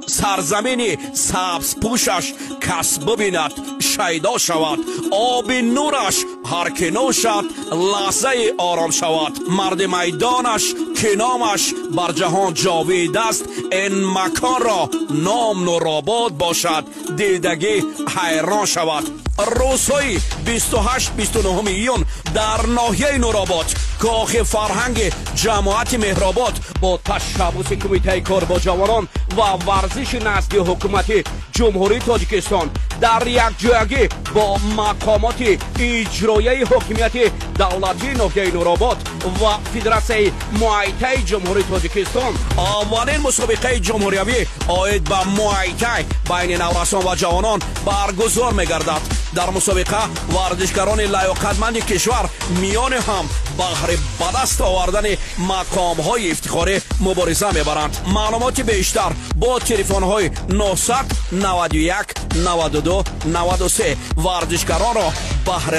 سرزمین سبز پوشش کس ببیند شیدا شود، آب نورش هر که نوشد لحظه آرام شود. مرد میدانش که نامش بر جهان جاوید است، این مکان را نام نورآباد باشد دیدگی حیران شود. روزهای 28-29 ایون در ناحیه نورآباد کاخ فرهنگ جماعت مهرآباد با تشبث کمیته کار با جوانان و ورزش نسلی حکومت جمهوری تاجیکستان در یک جایگی با مقامات اجرایی حکومت دولتی ناحیه نورآباد و فدراسیون موای جمهوری تاجیکستان اولین مسابقه جمهوریوی عاید به موای بین نورسان و جوانان برگزار می‌گردد. در مسابقه ورزشکاران لیاقتمند کشور میان هم بهر به دست آوردن مقام‌های افتخاری مبارزه می‌برند. معلومات بیشتر با تلفن‌های 991 92 93 ورزشکاران را بهر